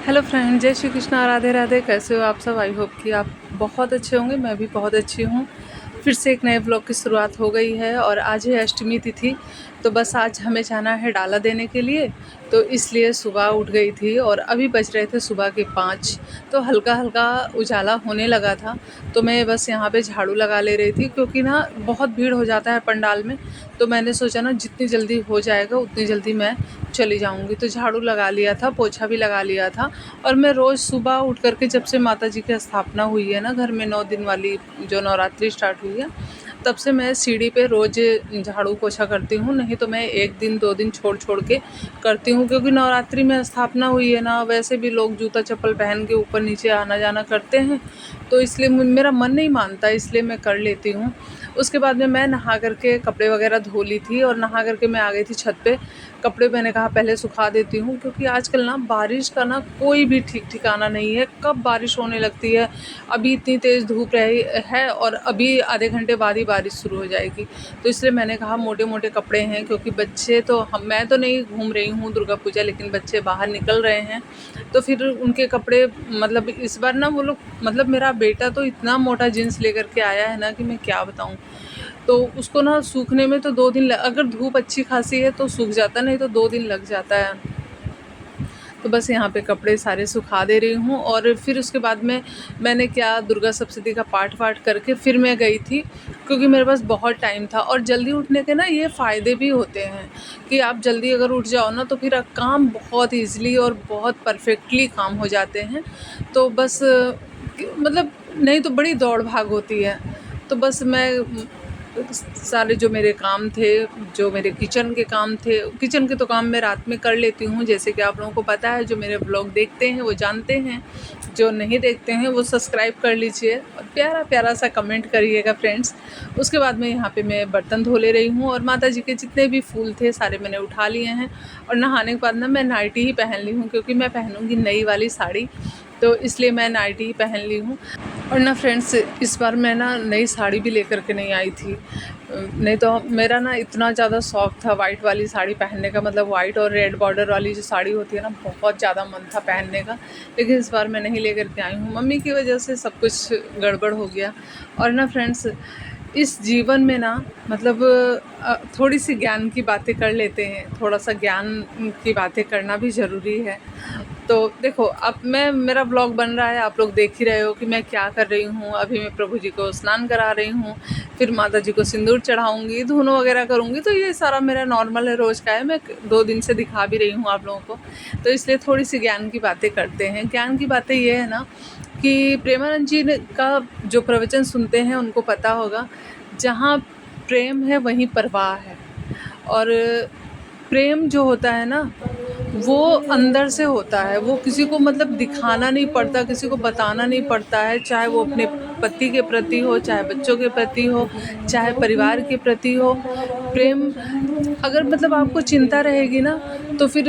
Hello friend, जय श्री कृष्णा, राधे राधे। कैसे हो आप सब? आई होप कि आप बहुत अच्छे होंगे। मैं भी बहुत अच्छी हूँ। फिर से एक नए ब्लॉग की शुरुआत हो गई है और आज है अष्टमी तिथि। तो बस आज हमें जाना है डाला देने के लिए, तो इसलिए सुबह उठ गई थी और अभी बज रहे थे सुबह के 5। तो हल्का हल्का उजाला होने लगा था, तो मैं बस यहाँ पे झाड़ू लगा ले रही थी क्योंकि ना बहुत भीड़ हो जाता है पंडाल में। तो मैंने सोचा ना जितनी जल्दी हो जाएगा उतनी जल्दी मैं चली जाऊँगी। तो झाड़ू लगा लिया था, पोछा भी लगा लिया था। और मैं रोज़ सुबह उठ कर के, जब से माता जी की स्थापना हुई है ना घर में, 9 दिन वाली जो नवरात्रि स्टार्ट हुई है, तब से मैं सीढ़ी पे रोज़ झाड़ू पोछा करती हूँ। नहीं तो मैं 1 दिन 2 दिन छोड़ के करती हूँ, क्योंकि नवरात्रि में स्थापना हुई है ना, वैसे भी लोग जूता चप्पल पहन के ऊपर नीचे आना जाना करते हैं, तो इसलिए मेरा मन नहीं मानता, इसलिए मैं कर लेती हूँ। उसके बाद में मैं नहा करके कपड़े वगैरह धो ली थी और नहा करके मैं आ गई थी छत पे। कपड़े मैंने कहा पहले सुखा देती हूँ, क्योंकि आजकल ना बारिश का ना कोई भी ठीक ठिकाना नहीं है, कब बारिश होने लगती है। अभी इतनी तेज़ धूप रही है और अभी आधे घंटे बाद ही बारिश शुरू हो जाएगी। तो इसलिए मैंने कहा मोटे मोटे कपड़े हैं, क्योंकि बच्चे तो मैं तो नहीं घूम रही हूँ दुर्गा पूजा, लेकिन बच्चे बाहर निकल रहे हैं, तो फिर उनके कपड़े, मतलब इस बार ना वो लोग, मतलब मेरा बेटा तो इतना मोटा जीन्स लेकर के आया है ना कि मैं क्या बताऊँ। तो उसको ना सूखने में तो 2 दिन अगर धूप अच्छी खासी है तो सूख जाता, नहीं तो 2 दिन लग जाता है। तो बस यहाँ पे कपड़े सारे सुखा दे रही हूँ और फिर उसके बाद में मैंने क्या, दुर्गा सप्तशती का पाठ वाठ करके फिर मैं गई थी, क्योंकि मेरे पास बहुत टाइम था। और जल्दी उठने के ना ये फ़ायदे भी होते हैं कि आप जल्दी अगर उठ जाओ ना, तो फिर काम बहुत ईज़िली और बहुत परफेक्टली काम हो जाते हैं। तो बस मतलब नहीं तो बड़ी दौड़ भाग होती है। तो बस मैं सारे जो मेरे काम थे, जो मेरे किचन के काम थे, किचन के तो काम मैं रात में कर लेती हूँ, जैसे कि आप लोगों को पता है। जो मेरे ब्लॉग देखते हैं वो जानते हैं, जो नहीं देखते हैं वो सब्सक्राइब कर लीजिए और प्यारा प्यारा सा कमेंट करिएगा फ्रेंड्स। उसके बाद में यहाँ पे मैं बर्तन धो ले रही हूँ और माता जी के जितने भी फूल थे सारे मैंने उठा लिए हैं। और नहाने के बाद ना मैं नाइटी ही पहन ली हूँ, क्योंकि मैं पहनूँगी नई वाली साड़ी, तो इसलिए मैं नाइटी ही पहन ली हूँ। और ना फ्रेंड्स, इस बार मैं ना नई साड़ी भी लेकर के नहीं आई थी। नहीं तो मेरा ना इतना ज़्यादा शौक़ था वाइट वाली साड़ी पहनने का, मतलब वाइट और रेड बॉर्डर वाली जो साड़ी होती है ना, बहुत ज़्यादा मन था पहनने का, लेकिन इस बार मैं नहीं लेकर के आई हूँ। मम्मी की वजह से सब कुछ गड़बड़ हो गया। और ना फ्रेंड्स, इस जीवन में ना, मतलब थोड़ी सी ज्ञान की बातें कर लेते हैं, थोड़ा सा ज्ञान की बातें करना भी ज़रूरी है। तो देखो, अब मेरा ब्लॉग बन रहा है, आप लोग देख ही रहे हो कि मैं क्या कर रही हूँ। अभी मैं प्रभु जी को स्नान करा रही हूँ, फिर माता जी को सिंदूर चढ़ाऊँगी, धुनो वगैरह करूँगी। तो ये सारा मेरा नॉर्मल है, रोज़ का है। मैं 2 दिन से दिखा भी रही हूँ आप लोगों को, तो इसलिए थोड़ी सी ज्ञान की बातें करते हैं। ज्ञान की बातें ये है ना कि प्रेमानंद जी का जो प्रवचन सुनते हैं उनको पता होगा, जहाँ प्रेम है वहीं परवाह है। और प्रेम जो होता है ना, वो अंदर से होता है, वो किसी को मतलब दिखाना नहीं पड़ता, किसी को बताना नहीं पड़ता है। चाहे वो अपने पति के प्रति हो, चाहे बच्चों के प्रति हो, चाहे परिवार के प्रति हो। प्रेम, अगर मतलब आपको चिंता रहेगी ना, तो फिर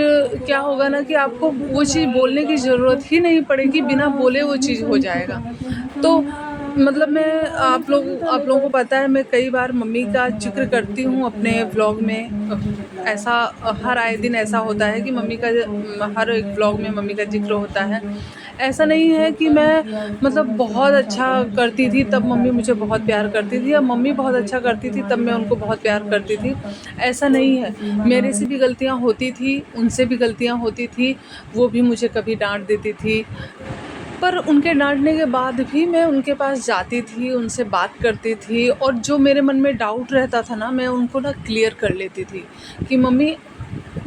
क्या होगा ना कि आपको वो चीज़ बोलने की ज़रूरत ही नहीं पड़ेगी, बिना बोले वो चीज़ हो जाएगा। तो मतलब मैं आप लोगों को पता है, मैं कई बार मम्मी का ज़िक्र करती हूँ अपने व्लॉग में। ऐसा हर आए दिन ऐसा होता है कि मम्मी का हर एक व्लॉग में मम्मी का ज़िक्र होता है। ऐसा नहीं है कि मैं मतलब बहुत अच्छा करती थी तब मम्मी मुझे बहुत प्यार करती थी, या मम्मी बहुत अच्छा करती थी तब मैं उनको बहुत प्यार करती थी। ऐसा नहीं है, मेरे से भी गलतियाँ होती थी, उनसे भी गलतियाँ होती थी। वो भी मुझे कभी डाँट देती थी, पर उनके डाँटने के बाद भी मैं उनके पास जाती थी, उनसे बात करती थी, और जो मेरे मन में डाउट रहता था ना, मैं उनको ना क्लियर कर लेती थी कि मम्मी,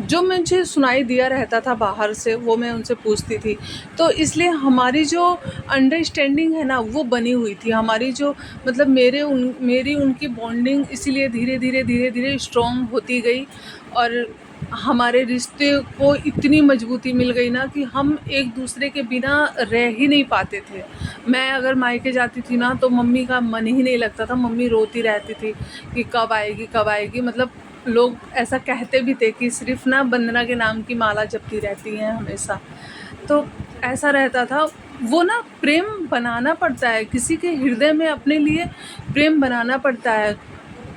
जो मुझे सुनाई दिया रहता था बाहर से वो मैं उनसे पूछती थी। तो इसलिए हमारी जो अंडरस्टैंडिंग है ना, वो बनी हुई थी। हमारी जो मतलब मेरी उनकी बॉन्डिंग इसीलिए धीरे धीरे स्ट्रॉन्ग होती गई, और हमारे रिश्ते को इतनी मजबूती मिल गई ना कि हम एक दूसरे के बिना रह ही नहीं पाते थे। मैं अगर मायके जाती थी ना, तो मम्मी का मन ही नहीं लगता था, मम्मी रोती रहती थी कि कब आएगी कब आएगी। मतलब लोग ऐसा कहते भी थे कि सिर्फ़ ना वंदना के नाम की माला जपती रहती हैं हमेशा। तो ऐसा रहता था। वो ना प्रेम बनाना पड़ता है, किसी के हृदय में अपने लिए प्रेम बनाना पड़ता है,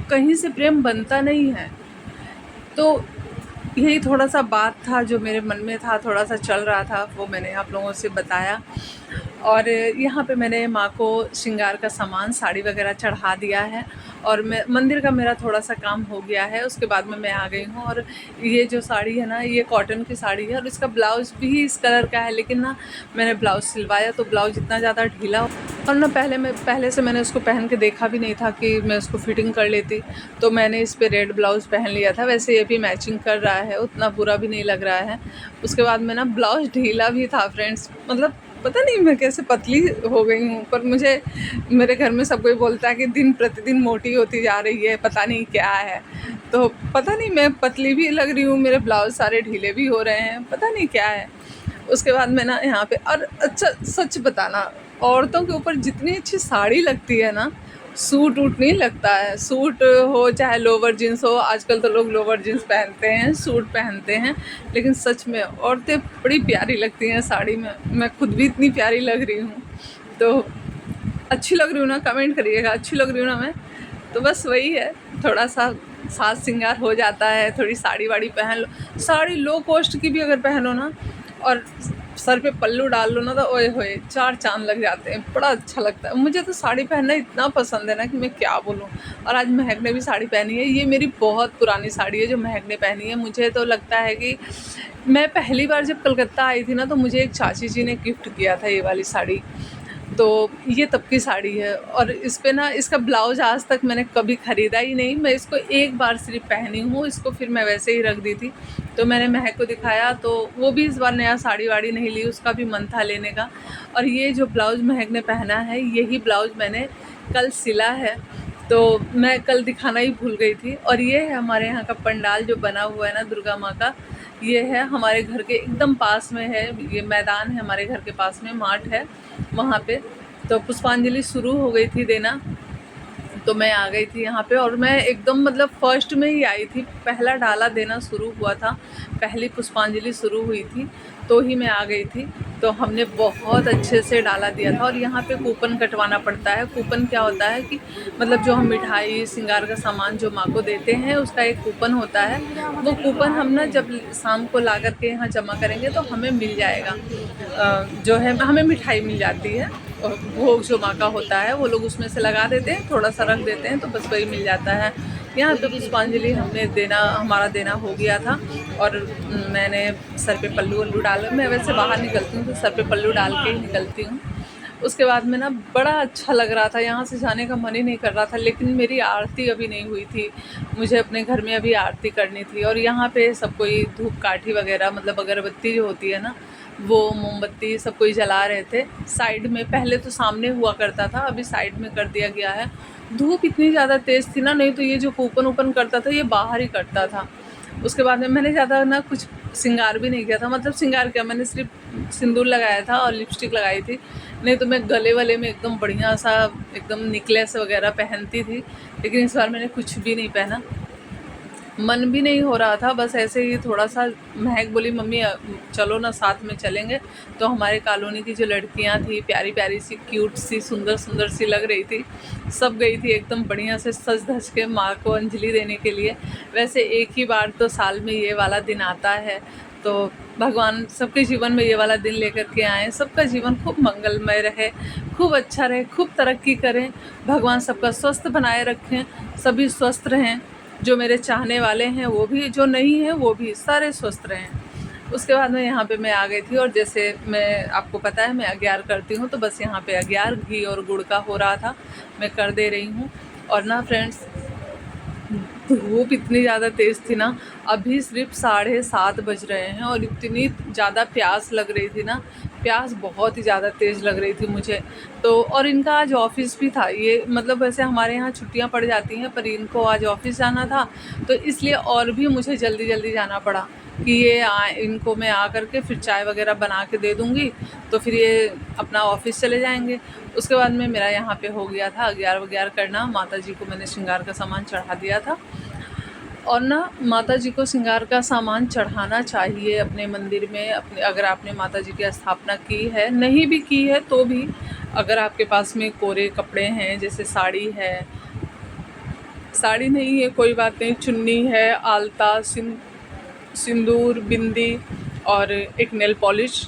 कहीं से प्रेम बनता नहीं है। तो यही थोड़ा-सा बात था जो मेरे मन में था, थोड़ा-सा चल रहा था, वो मैंने आप लोगों से बताया। और यहाँ पे मैंने माँ को श्रृंगार का सामान, साड़ी वगैरह चढ़ा दिया है और मैं मंदिर का मेरा थोड़ा-सा काम हो गया है। उसके बाद में मैं आ गई हूँ और ये जो साड़ी है ना, ये कॉटन की साड़ी है और इसका ब्लाउज़ भी इस कलर का है, लेकिन ना मैंने ब्लाउज़ सिलवाया तो ब्लाउज़ इतना ज़्यादा ढीला और ना पहले से मैंने उसको पहन के देखा भी नहीं था कि मैं उसको फिटिंग कर लेती, तो मैंने इस पे रेड ब्लाउज़ पहन लिया था। वैसे ये भी मैचिंग कर रहा है, उतना बुरा भी नहीं लग रहा है। उसके बाद में ना ब्लाउज़ ढीला भी था फ्रेंड्स, मतलब पता नहीं मैं कैसे पतली हो गई हूँ, पर मुझे मेरे घर में सब कोई बोलता है कि दिन प्रतिदिन मोटी होती जा रही है, पता नहीं क्या है। तो पता नहीं मैं पतली भी लग रही हूँ, मेरे ब्लाउज़ सारे ढीले भी हो रहे हैं, पता नहीं क्या है। उसके बाद मैं ना यहाँ पे और अच्छा सच बताना, औरतों के ऊपर जितनी अच्छी साड़ी लगती है ना, सूट वूट नहीं लगता है। सूट हो चाहे लोवर जीन्स हो, आजकल तो लोग लोवर जीन्स पहनते हैं, सूट पहनते हैं, लेकिन सच में औरतें बड़ी प्यारी लगती हैं साड़ी में। मैं खुद भी इतनी प्यारी लग रही हूँ, तो अच्छी लग रही हूँ ना, कमेंट करिएगा अच्छी लग रही हूँ ना मैं। तो बस वही है, थोड़ा सा साज श्रृंगार हो जाता है, थोड़ी साड़ी वाड़ी पहन लो, साड़ी लो कॉस्ट की भी अगर पहनो ना और सर पे पल्लू डाल लो ना, तो ओए होए चार चांद लग जाते हैं, बड़ा अच्छा लगता है। मुझे तो साड़ी पहनना इतना पसंद है ना कि मैं क्या बोलूँ। और आज महक ने भी साड़ी पहनी है, ये मेरी बहुत पुरानी साड़ी है जो महक ने पहनी है। मुझे तो लगता है कि मैं पहली बार जब कलकत्ता आई थी ना, तो मुझे एक चाची जी ने गिफ्ट किया था ये वाली साड़ी, तो ये तब की साड़ी है। और इस पे ना इसका ब्लाउज़ आज तक मैंने कभी ख़रीदा ही नहीं, मैं इसको एक बार सिर्फ पहनी हूँ, इसको फिर मैं वैसे ही रख दी थी। तो मैंने महक को दिखाया, तो वो भी इस बार नया साड़ी वाड़ी नहीं ली, उसका भी मन था लेने का। और ये जो ब्लाउज़ महक ने पहना है, यही ब्लाउज़ मैंने कल सिला है, तो मैं कल दिखाना ही भूल गई थी। और ये है हमारे यहाँ का पंडाल जो बना हुआ है ना दुर्गा माँ का, ये है हमारे घर के एकदम पास में है, ये मैदान है हमारे घर के पास में, माठ है वहाँ पे। तो पुष्पांजलि शुरू हो गई थी देना, तो मैं आ गई थी यहाँ पे और मैं एकदम मतलब फर्स्ट में ही आई थी, पहला डाला देना शुरू हुआ था, पहली पुष्पांजलि शुरू हुई थी तो ही मैं आ गई थी। तो हमने बहुत अच्छे से डाला दिया था। और यहाँ पे कूपन कटवाना पड़ता है। कूपन क्या होता है कि मतलब जो हम मिठाई श्रृंगार का सामान जो माँ को देते हैं, उसका एक कूपन होता है। वो कूपन हम ना जब शाम को ला कर के यहाँ जमा करेंगे तो हमें मिल जाएगा, जो है हमें मिठाई मिल जाती है। वो जो माँ का होता है वो लोग उसमें से लगा देते हैं, थोड़ा सा रख देते हैं, तो बस वही मिल जाता है। यहाँ पे पुष्पांजलि हमारा देना हो गया था और मैंने सर पे पल्लू वल्लू डाला। मैं वैसे बाहर निकलती हूँ तो सर पे पल्लू डाल के ही निकलती हूँ। उसके बाद में ना बड़ा अच्छा लग रहा था, यहाँ से जाने का मन ही नहीं कर रहा था, लेकिन मेरी आरती अभी नहीं हुई थी, मुझे अपने घर में अभी आरती करनी थी। और यहाँ पे सब कोई धूप काठी वगैरह मतलब अगरबत्ती जो होती है ना, वो मोमबत्ती सब कोई जला रहे थे साइड में। पहले तो सामने हुआ करता था, अभी साइड में कर दिया गया है। धूप इतनी ज़्यादा तेज़ थी ना, नहीं तो ये जो कूपन वूपन करता था ये बाहर ही करता था। उसके बाद में मैंने ज़्यादा ना कुछ श्रृंगार भी नहीं किया था, मतलब श्रृंगार किया मैंने, सिर्फ सिंदूर लगाया था और लिपस्टिक लगाई थी। नहीं तो मैं गले वाले में एकदम बढ़िया सा एकदम नेकलेस वगैरह पहनती थी, लेकिन इस बार मैंने कुछ भी नहीं पहना, मन भी नहीं हो रहा था। बस ऐसे ही थोड़ा सा महक बोली मम्मी चलो ना साथ में चलेंगे। तो हमारे कॉलोनी की जो लड़कियां थी प्यारी प्यारी सी क्यूट सी सुंदर सुंदर सी लग रही थी, सब गई थी एकदम बढ़िया से सज धज के माँ को अंजलि देने के लिए। वैसे एक ही बार तो साल में ये वाला दिन आता है, तो भगवान सबके जीवन में ये वाला दिन लेकर के आएँ, सबका जीवन खूब मंगलमय रहे, खूब अच्छा रहे, खूब तरक्की करें, भगवान सबका स्वस्थ बनाए रखें, सभी स्वस्थ रहें, जो मेरे चाहने वाले हैं वो भी, जो नहीं हैं वो भी, सारे स्वस्थ रहें। उसके बाद में यहाँ पे मैं आ गई थी और जैसे मैं आपको पता है मैं अग्यार करती हूँ, तो बस यहाँ पे अग्यार घी और गुड़ का हो रहा था, मैं कर दे रही हूँ। और ना फ्रेंड्स धूप इतनी ज़्यादा तेज़ थी ना, अभी सिर्फ 7:30 बज रहे हैं और इतनी ज़्यादा प्यास लग रही थी ना, प्यास बहुत ही ज़्यादा तेज़ लग रही थी मुझे तो। और इनका आज ऑफ़िस भी था, ये मतलब वैसे हमारे यहाँ छुट्टियाँ पड़ जाती हैं, पर इनको आज ऑफ़िस जाना था, तो इसलिए और भी मुझे जल्दी जल्दी जाना पड़ा कि ये इनको मैं आ कर के फिर चाय वगैरह बना के दे दूँगी, तो फिर ये अपना ऑफ़िस चले जाएंगे। उसके बाद में मेरा यहाँ पे हो गया था अग्यार वग्यार करना, माता जी को मैंने श्रृंगार का सामान चढ़ा दिया था। और ना माता जी को श्रृंगार का सामान चढ़ाना चाहिए अपने मंदिर में, अपने अगर आपने माता जी की स्थापना की है, नहीं भी की है तो भी, अगर आपके पास में कोरे कपड़े हैं, जैसे साड़ी है, साड़ी नहीं है कोई बात नहीं, चुन्नी है, आलता सिंदूर, बिंदी और एक नेल पॉलिश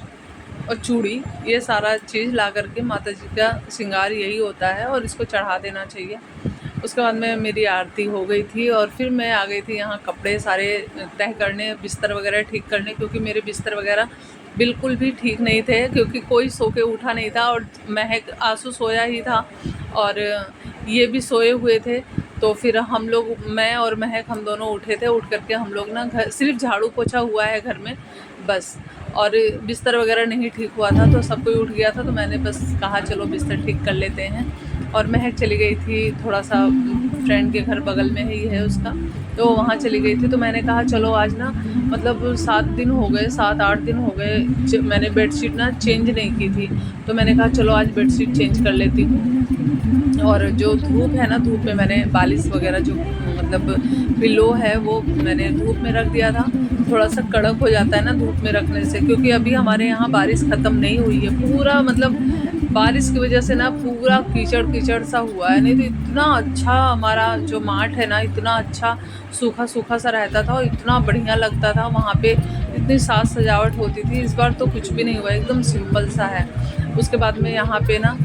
और चूड़ी, ये सारा चीज़ ला करके माता जी का श्रृंगार यही होता है और इसको चढ़ा देना चाहिए। उसके बाद में मेरी आरती हो गई थी और फिर मैं आ गई थी यहाँ कपड़े सारे तह करने, बिस्तर वगैरह ठीक करने, क्योंकि मेरे बिस्तर वगैरह बिल्कुल भी ठीक नहीं थे, क्योंकि कोई सो के उठा नहीं था और महक आंसू सोया ही था और ये भी सोए हुए थे। तो फिर हम लोग, मैं और महक, हम दोनों उठे थे। उठ करके हम लोग ना घर सिर्फ झाड़ू पोछा हुआ है घर में बस, और बिस्तर वगैरह नहीं ठीक हुआ था, तो सब कोई उठ गया था, तो मैंने बस कहा चलो बिस्तर ठीक कर लेते हैं। और महक चली गई थी थोड़ा सा, फ्रेंड के घर बगल में ही है उसका, तो वहाँ चली गई थी। तो मैंने कहा चलो आज ना, मतलब 7 दिन हो गए, 7-8 दिन हो गए मैंने बेडशीट ना चेंज नहीं की थी, तो मैंने कहा चलो आज बेडशीट चेंज कर लेती हूँ। और जो धूप है ना, धूप में मैंने बालिश वगैरह जो मतलब पिलो है वो मैंने धूप में रख दिया था। थोड़ा सा कड़क हो जाता है ना धूप में रखने से, क्योंकि अभी हमारे यहाँ बारिश ख़त्म नहीं हुई है पूरा, मतलब बारिश की वजह से ना पूरा कीचड़ कीचड़ सा हुआ है। नहीं तो इतना अच्छा हमारा जो माठ है ना, इतना अच्छा सूखा सूखा सा रहता था और इतना बढ़िया लगता था वहाँ पे, इतनी साज सजावट होती थी। इस बार तो कुछ भी नहीं हुआ, एकदम सिंपल सा है। उसके बाद में यहाँ पे ना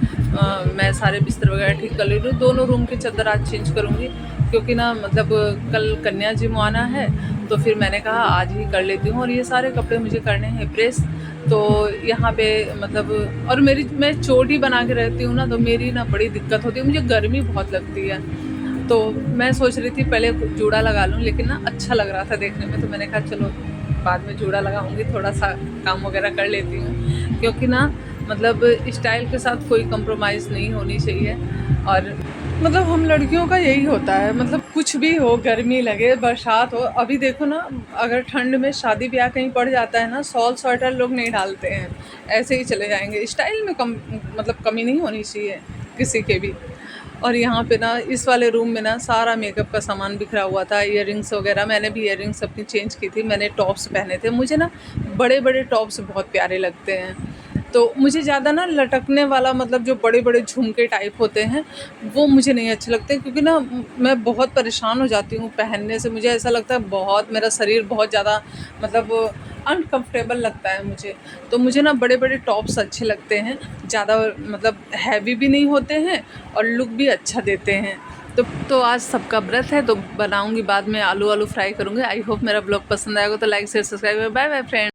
मैं सारे बिस्तर वगैरह ठीक कर ले रही हूँ। दोनों रूम की चादर आज चेंज करूँगी, क्योंकि ना मतलब कल कन्या जी मुआना है, तो फिर मैंने कहा आज ही कर लेती हूँ। और ये सारे कपड़े मुझे करने हैं प्रेस, तो यहाँ पे मतलब, और मैं चोटी बना के रहती हूँ ना, तो मेरी ना बड़ी दिक्कत होती है, मुझे गर्मी बहुत लगती है। तो मैं सोच रही थी पहले जूड़ा लगा लूँ, लेकिन ना अच्छा लग रहा था देखने में, तो मैंने कहा चलो बाद में जूड़ा लगाऊंगी, थोड़ा सा काम वगैरह कर लेती हूँ, क्योंकि ना मतलब स्टाइल के साथ कोई कंप्रोमाइज़ नहीं होनी चाहिए। और मतलब हम लड़कियों का यही होता है, मतलब कुछ भी हो, गर्मी लगे, बरसात हो। अभी देखो ना, अगर ठंड में शादी ब्याह कहीं पड़ जाता है ना, शॉल स्वेटर लोग नहीं डालते हैं, ऐसे ही चले जाएंगे। स्टाइल में मतलब कमी नहीं होनी चाहिए किसी के भी। और यहाँ पे ना इस वाले रूम में ना सारा मेकअप का सामान बिखरा हुआ था, इयररिंग्स वगैरह। मैंने भी इयररिंग्स अपनी चेंज की थी, मैंने टॉप्स पहने थे। मुझे ना बड़े बड़े टॉप्स बहुत प्यारे लगते हैं, तो मुझे ज़्यादा ना लटकने वाला, मतलब जो बड़े बड़े झुमके टाइप होते हैं, वो मुझे नहीं अच्छे लगते, क्योंकि ना मैं बहुत परेशान हो जाती हूँ पहनने से। मुझे ऐसा लगता है बहुत, मेरा शरीर बहुत ज़्यादा मतलब अनकंफर्टेबल लगता है मुझे। तो मुझे ना बड़े बड़े टॉप्स अच्छे लगते हैं, ज़्यादा मतलब हैवी भी नहीं होते हैं और लुक भी अच्छा देते हैं। तो आज सबका व्रत है, तो बनाऊंगी बाद में आलू फ्राई करूँगी। आई होप मेरा ब्लॉग पसंद आएगा, तो like share subscribe. Bye bye friend.